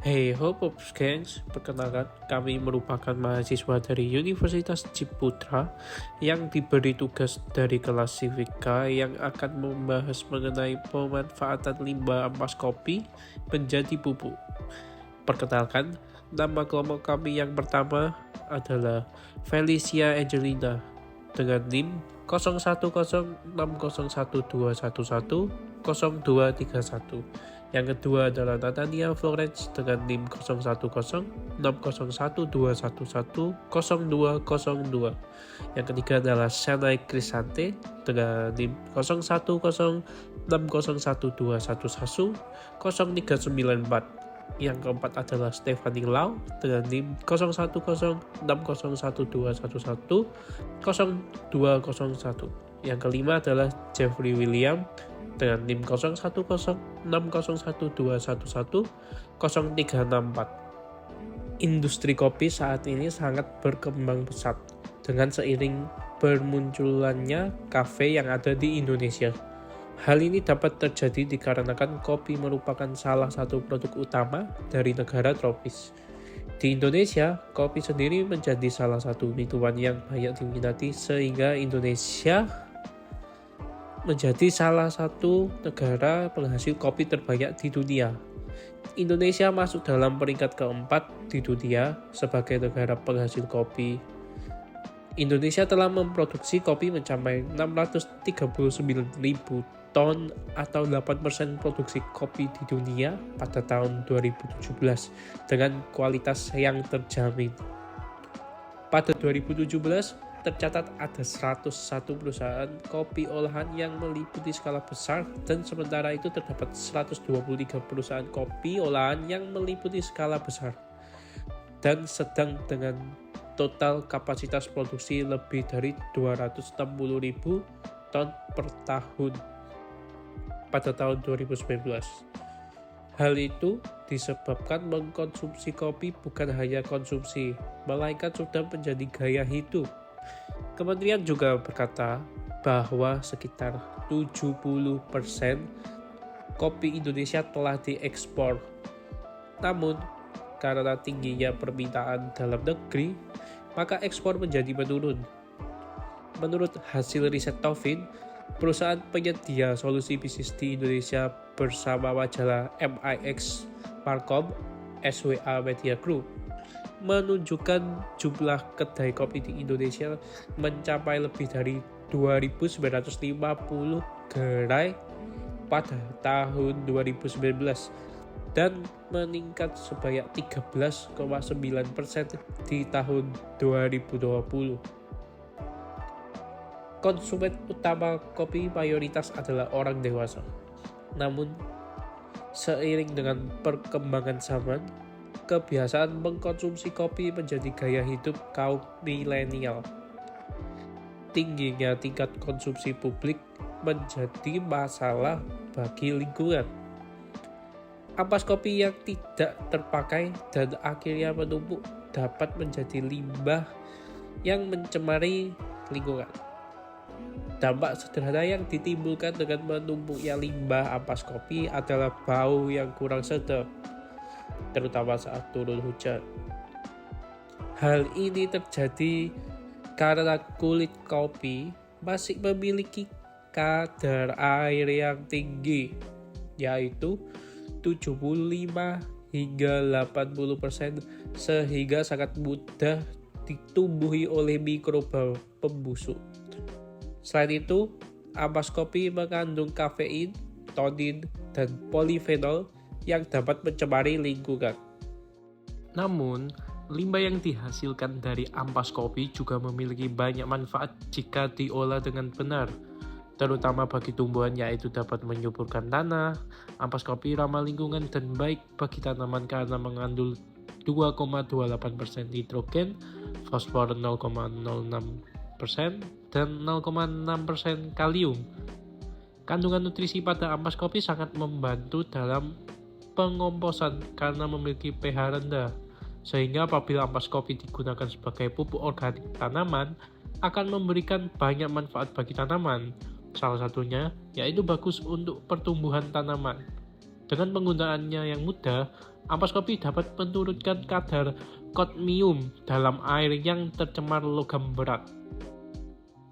Hey Hopops Gengs, perkenalkan kami merupakan mahasiswa dari Universitas Ciputra yang diberi tugas dari kelas Civika yang akan membahas mengenai pemanfaatan limbah ampas kopi menjadi pupuk. Perkenalkan, nama kelompok kami yang pertama adalah Felicia Angelina dengan NIM 01060121110231. Yang kedua adalah Natania Florence dengan NIM 01060121110202. Yang ketiga adalah Shanai Krisante dengan NIM 01060121110394. Yang keempat adalah Stephanie Lau dengan NIM 01060121110201. Yang kelima adalah Jeffrey William dengan NIM 01106121110364. Industri kopi saat ini sangat berkembang pesat dengan seiring bermunculannya kafe yang ada di Indonesia. Hal ini dapat terjadi dikarenakan kopi merupakan salah satu produk utama dari negara tropis. Di Indonesia, kopi sendiri menjadi salah satu minuman yang banyak diminati sehingga Indonesia menjadi salah satu negara penghasil kopi terbanyak di dunia. Indonesia masuk dalam peringkat keempat di dunia sebagai negara penghasil kopi. Indonesia telah memproduksi kopi mencapai 639.000 ton atau 8% produksi kopi di dunia pada tahun 2017 dengan kualitas yang terjamin. Pada 2017, tercatat ada 101 perusahaan kopi olahan yang meliputi skala besar dan sementara itu terdapat 123 perusahaan kopi olahan yang meliputi skala besar dan sedang dengan total kapasitas produksi lebih dari 260.000 ton per tahun pada tahun 2019. Hal itu disebabkan mengkonsumsi kopi bukan hanya konsumsi, melainkan sudah menjadi gaya hidup. Kementerian juga berkata bahwa sekitar 70% kopi Indonesia telah diekspor. Namun, karena tingginya permintaan dalam negeri, maka ekspor menjadi menurun. Menurut hasil riset Tofin, perusahaan penyedia solusi bisnis di Indonesia bersama majalah MIX Markom SWA Media Group menunjukkan jumlah kedai kopi di Indonesia mencapai lebih dari 2.950 gerai pada tahun 2019 dan meningkat sebanyak 13,9% di tahun 2020. Konsumen utama kopi mayoritas adalah orang dewasa. Namun, seiring dengan perkembangan zaman, kebiasaan mengkonsumsi kopi menjadi gaya hidup kaum milenial. Tingginya tingkat konsumsi publik menjadi masalah bagi lingkungan. Ampas kopi yang tidak terpakai dan akhirnya menumpuk dapat menjadi limbah yang mencemari lingkungan. Dampak sederhana yang ditimbulkan dengan menumpuknya limbah ampas kopi adalah bau yang kurang sedap, terutama saat turun hujan. Hal ini terjadi karena kulit kopi masih memiliki kadar air yang tinggi, yaitu 75 hingga 80%, sehingga sangat mudah ditumbuhi oleh mikroba pembusuk. Selain itu, ampas kopi mengandung kafein, tonin, dan polifenol yang dapat mencemari lingkungan. Namun, limbah yang dihasilkan dari ampas kopi juga memiliki banyak manfaat jika diolah dengan benar, terutama bagi tumbuhan, yaitu dapat menyuburkan tanah. Ampas kopi ramah lingkungan dan baik bagi tanaman karena mengandung 2,28% nitrogen, fosfor 0,06%, dan 0,6% kalium. Kandungan nutrisi pada ampas kopi sangat membantu dalam pengomposan karena memiliki pH rendah, sehingga apabila ampas kopi digunakan sebagai pupuk organik tanaman akan memberikan banyak manfaat bagi tanaman. Salah satunya yaitu bagus untuk pertumbuhan tanaman. Dengan penggunaannya yang mudah, Ampas kopi dapat menurunkan kadar kadmium dalam air yang tercemar logam berat.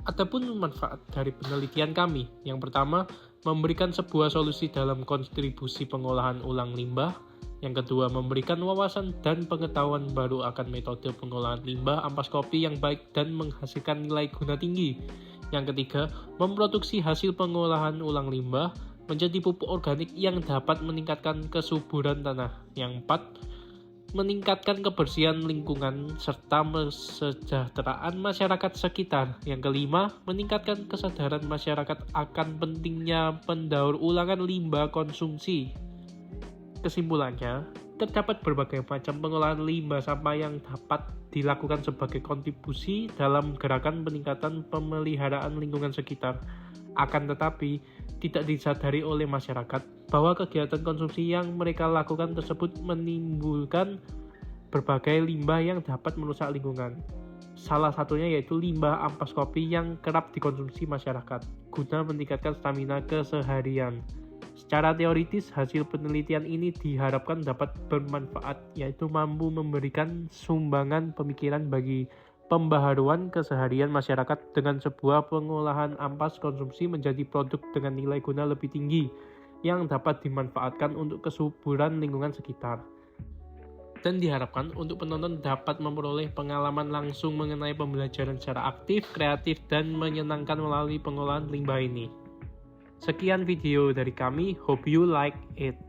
Adapun manfaat dari penelitian kami, yang pertama, memberikan sebuah solusi dalam kontribusi pengolahan ulang limbah. Yang kedua, memberikan wawasan dan pengetahuan baru akan metode pengolahan limbah ampas kopi yang baik dan menghasilkan nilai guna tinggi. Yang ketiga, memproduksi hasil pengolahan ulang limbah menjadi pupuk organik yang dapat meningkatkan kesuburan tanah. Yang keempat, meningkatkan kebersihan lingkungan serta kesejahteraan masyarakat sekitar. Yang kelima, meningkatkan kesadaran masyarakat akan pentingnya pendaur ulangan limbah konsumsi. Kesimpulannya, terdapat berbagai macam pengolahan limbah sampah yang dapat dilakukan sebagai kontribusi dalam gerakan peningkatan pemeliharaan lingkungan sekitar. Akan tetapi, tidak disadari oleh masyarakat bahwa kegiatan konsumsi yang mereka lakukan tersebut menimbulkan berbagai limbah yang dapat merusak lingkungan. Salah satunya yaitu limbah ampas kopi yang kerap dikonsumsi masyarakat guna meningkatkan stamina keseharian. Secara teoritis, hasil penelitian ini diharapkan dapat bermanfaat, yaitu mampu memberikan sumbangan pemikiran bagi pembaharuan keseharian masyarakat dengan sebuah pengolahan ampas konsumsi menjadi produk dengan nilai guna lebih tinggi yang dapat dimanfaatkan untuk kesuburan lingkungan sekitar. Dan diharapkan untuk penonton dapat memperoleh pengalaman langsung mengenai pembelajaran secara aktif, kreatif, dan menyenangkan melalui pengolahan limbah ini. Sekian video dari kami, hope you like it.